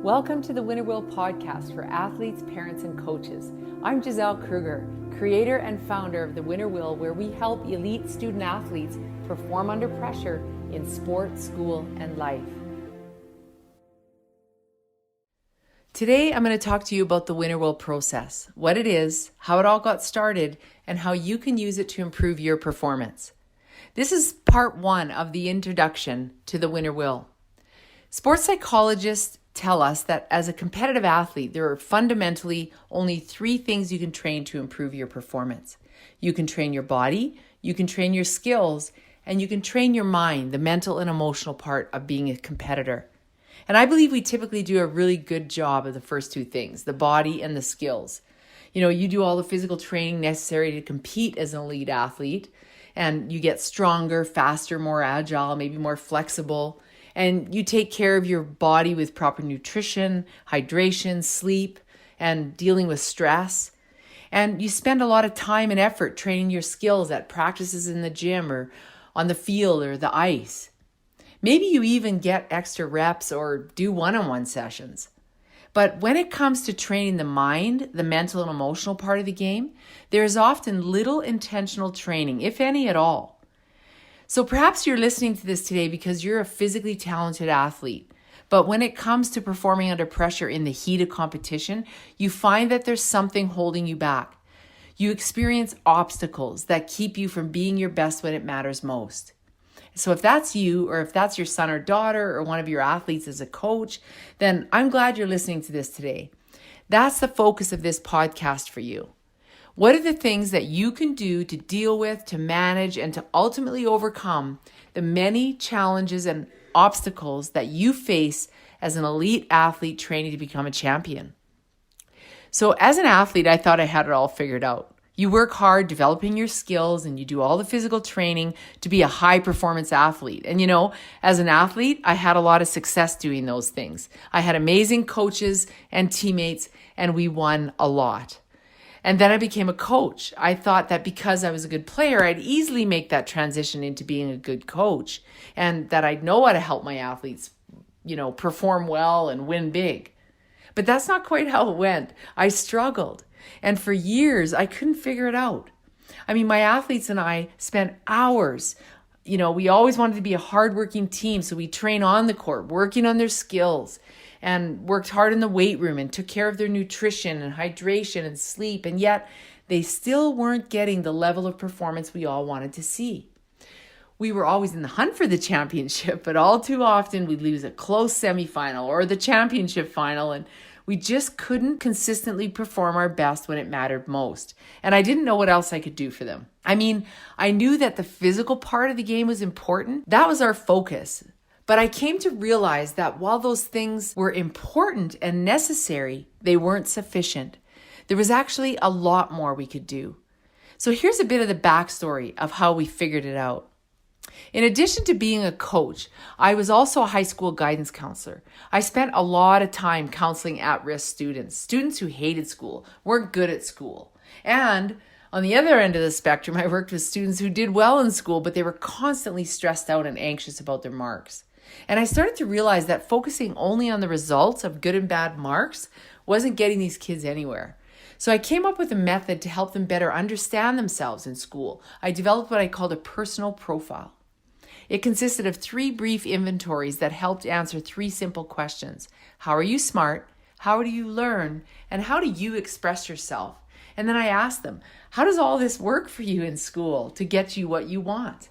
Welcome to the Winner Will podcast for athletes, parents, and coaches. I'm Giselle Kruger, creator and founder of the Winner Will, where we help elite student athletes perform under pressure in sport, school, and life. Today, I'm going to talk to you about the Winner Will process, what it is, how it all got started, and how you can use it to improve your performance. This is part one of the introduction to the Winner Will. Sports psychologists tell us that as a competitive athlete, there are fundamentally only three things you can train to improve your performance. You can train your body, you can train your skills, and you can train your mind, the mental and emotional part of being a competitor. And I believe we typically do a really good job of the first two things, the body and the skills. You do all the physical training necessary to compete as an elite athlete, and you get stronger, faster, more agile, maybe more flexible. And you take care of your body with proper nutrition, hydration, sleep, and dealing with stress. And you spend a lot of time and effort training your skills at practices in the gym or on the field or the ice. Maybe you even get extra reps or do one-on-one sessions. But when it comes to training the mind, the mental and emotional part of the game, there is often little intentional training, if any at all. So perhaps you're listening to this today because you're a physically talented athlete. But when it comes to performing under pressure in the heat of competition, you find that there's something holding you back. You experience obstacles that keep you from being your best when it matters most. So if that's you, or if that's your son or daughter, or one of your athletes as a coach, then I'm glad you're listening to this today. That's the focus of this podcast for you. What are the things that you can do to deal with, to manage, and to ultimately overcome the many challenges and obstacles that you face as an elite athlete training to become a champion? So as an athlete, I thought I had it all figured out. You work hard developing your skills and you do all the physical training to be a high performance athlete. And as an athlete, I had a lot of success doing those things. I had amazing coaches and teammates, and we won a lot. And then I became a coach. I thought that because I was a good player, I'd easily make that transition into being a good coach, and that I'd know how to help my athletes, perform well and win big. But that's not quite how it went. I struggled. And for years, I couldn't figure it out. My athletes and I spent hours. We always wanted to be a hardworking team. So we train on the court, working on their skills, and worked hard in the weight room and took care of their nutrition and hydration and sleep. And yet they still weren't getting the level of performance we all wanted to see. We were always in the hunt for the championship, but all too often we'd lose a close semifinal or the championship final, and we just couldn't consistently perform our best when it mattered most. And I didn't know what else I could do for them. I knew that the physical part of the game was important. That was our focus. But I came to realize that while those things were important and necessary, they weren't sufficient. There was actually a lot more we could do. So here's a bit of the backstory of how we figured it out. In addition to being a coach, I was also a high school guidance counselor. I spent a lot of time counseling at-risk students who hated school, weren't good at school. And on the other end of the spectrum, I worked with students who did well in school, but they were constantly stressed out and anxious about their marks. And I started to realize that focusing only on the results of good and bad marks wasn't getting these kids anywhere. So I came up with a method to help them better understand themselves in school. I developed what I called a personal profile. It consisted of 3 brief inventories that helped answer 3 simple questions. How are you smart? How do you learn? And how do you express yourself? And then I asked them, how does all this work for you in school to get you what you want?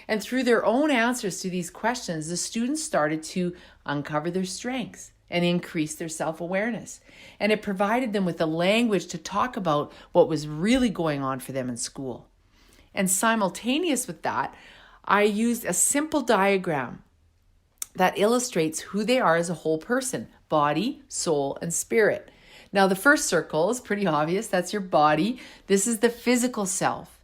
And through their own answers to these questions, the students started to uncover their strengths and increase their self-awareness. And it provided them with the language to talk about what was really going on for them in school. And simultaneous with that, I used a simple diagram that illustrates who they are as a whole person: body, soul, and spirit. Now, the first circle is pretty obvious. That's your body. This is the physical self.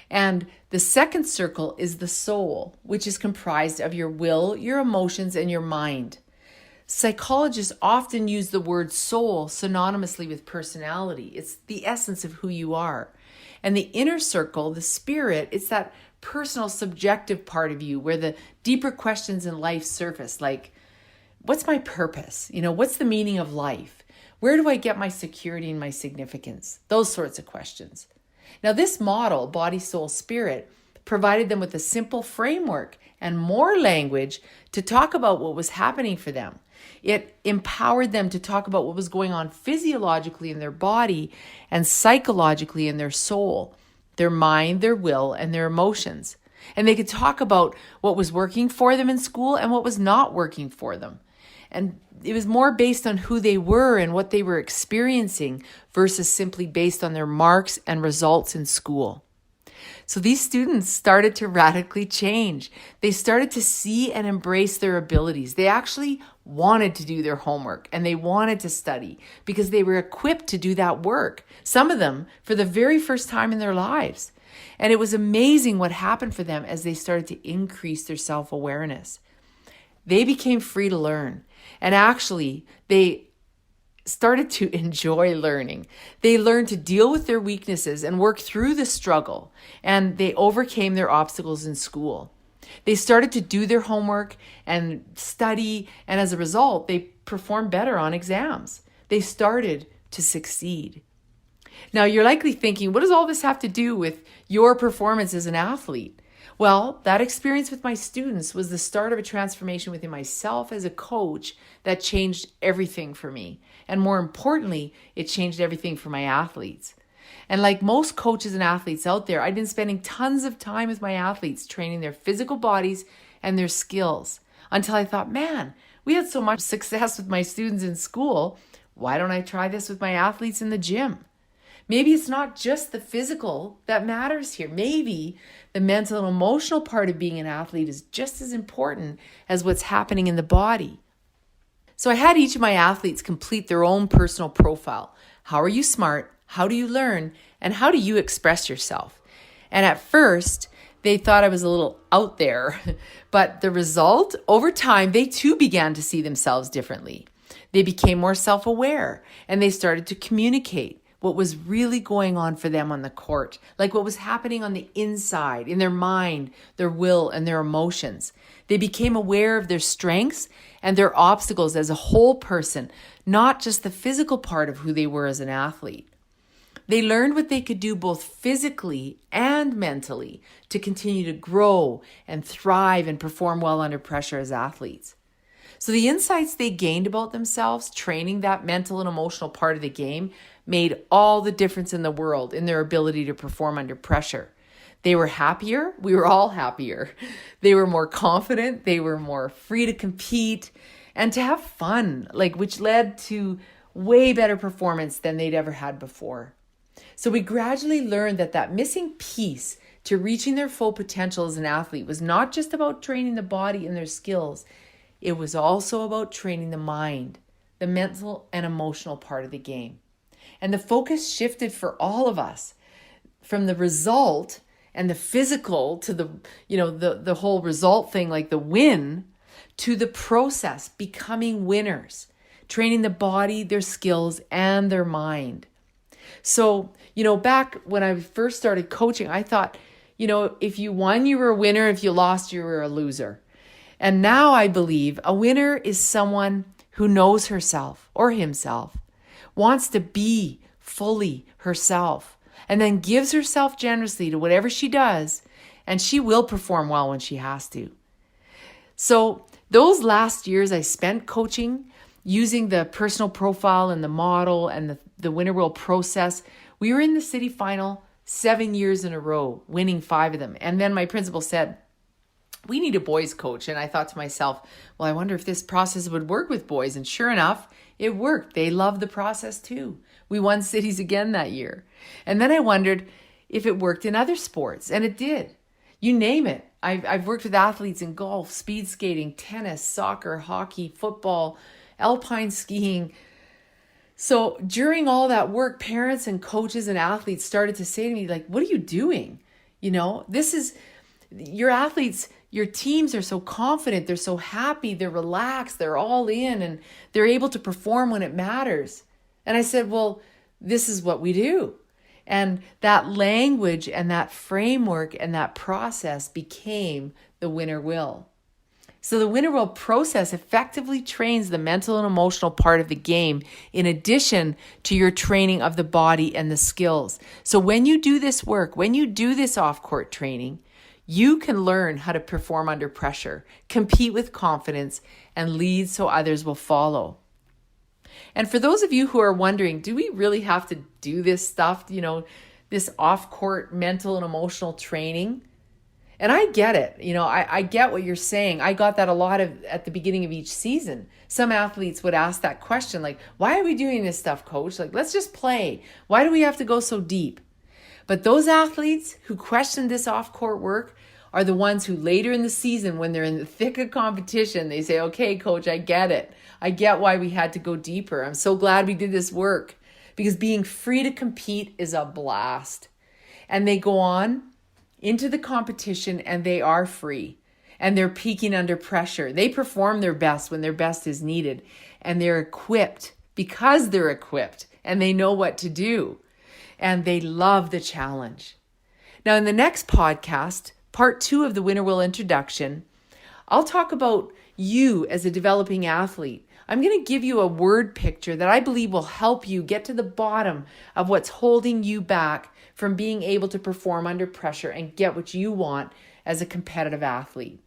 And the second circle is the soul, which is comprised of your will, your emotions, and your mind. Psychologists often use the word soul synonymously with personality. It's the essence of who you are. And the inner circle, the spirit, it's that personal, subjective part of you where the deeper questions in life surface, like what's my purpose? What's the meaning of life? Where do I get my security and my significance? Those sorts of questions. Now, this model, body, soul, spirit, provided them with a simple framework and more language to talk about what was happening for them. It empowered them to talk about what was going on physiologically in their body and psychologically in their soul, their mind, their will, and their emotions. And they could talk about what was working for them in school and what was not working for them. And it was more based on who they were and what they were experiencing versus simply based on their marks and results in school. So these students started to radically change. They started to see and embrace their abilities. They actually wanted to do their homework and they wanted to study because they were equipped to do that work. Some of them for the very first time in their lives. And it was amazing what happened for them as they started to increase their self-awareness. They became free to learn. And actually, they started to enjoy learning. They learned to deal with their weaknesses and work through the struggle, and they overcame their obstacles in school. They started to do their homework and study, and as a result, they performed better on exams. They started to succeed. Now, you're likely thinking, what does all this have to do with your performance as an athlete? Well, that experience with my students was the start of a transformation within myself as a coach that changed everything for me. And more importantly, it changed everything for my athletes. And like most coaches and athletes out there, I've been spending tons of time with my athletes, training their physical bodies and their skills, until I thought, man, we had so much success with my students in school. Why don't I try this with my athletes in the gym? Maybe it's not just the physical that matters here. Maybe the mental and emotional part of being an athlete is just as important as what's happening in the body. So I had each of my athletes complete their own personal profile. How are you smart? How do you learn? And how do you express yourself? And at first, they thought I was a little out there. But the result, over time, they too began to see themselves differently. They became more self-aware and they started to communicate what was really going on for them on the court, like what was happening on the inside, in their mind, their will, and their emotions. They became aware of their strengths and their obstacles as a whole person, not just the physical part of who they were as an athlete. They learned what they could do both physically and mentally to continue to grow and thrive and perform well under pressure as athletes. So the insights they gained about themselves, training that mental and emotional part of the game, made all the difference in the world in their ability to perform under pressure. They were happier. We were all happier. They were more confident. They were more free to compete and to have fun, which led to way better performance than they'd ever had before. So we gradually learned that missing piece to reaching their full potential as an athlete was not just about training the body and their skills. It was also about training the mind, the mental and emotional part of the game. And the focus shifted for all of us from the result and the physical to the whole result thing, like the win, to the process, becoming winners, training the body, their skills, and their mind. So, back when I first started coaching, I thought, if you won, you were a winner. If you lost, you were a loser. And now I believe a winner is someone who knows herself or himself, wants to be fully herself, and then gives herself generously to whatever she does, and she will perform well when she has to. So those last years I spent coaching, using the personal profile and the model and the Winner Will process, we were in the city final 7 years in a row, winning 5 of them. And then my principal said, we need a boys coach. And I thought to myself, well, I wonder if this process would work with boys. And sure enough, it worked. They loved the process too. We won cities again that year. And then I wondered if it worked in other sports. And it did. You name it. I've worked with athletes in golf, speed skating, tennis, soccer, hockey, football, alpine skiing. So during all that work, parents and coaches and athletes started to say to me, what are you doing? This is your athletes. Your teams are so confident, they're so happy, they're relaxed, they're all in, and they're able to perform when it matters. And I said, well, this is what we do. And that language and that framework and that process became the Winner Will. So the winner will process effectively trains the mental and emotional part of the game in addition to your training of the body and the skills. So when you do this work, when you do this off-court training, you can learn how to perform under pressure, compete with confidence, and lead so others will follow. And for those of you who are wondering, do we really have to do this stuff, this off-court mental and emotional training? And I get it. I get what you're saying. I got that a lot at the beginning of each season. Some athletes would ask that question, like, why are we doing this stuff, coach? Like, let's just play. Why do we have to go so deep? But those athletes who question this off-court work are the ones who later in the season, when they're in the thick of competition, they say, okay, coach, I get it. I get why we had to go deeper. I'm so glad we did this work, because being free to compete is a blast. And they go on into the competition and they are free and they're peaking under pressure. They perform their best when their best is needed, and they're equipped because they're equipped and they know what to do, and they love the challenge. Now, in the next podcast, part 2 of the Winner Will introduction, I'll talk about you as a developing athlete. I'm going to give you a word picture that I believe will help you get to the bottom of what's holding you back from being able to perform under pressure and get what you want as a competitive athlete.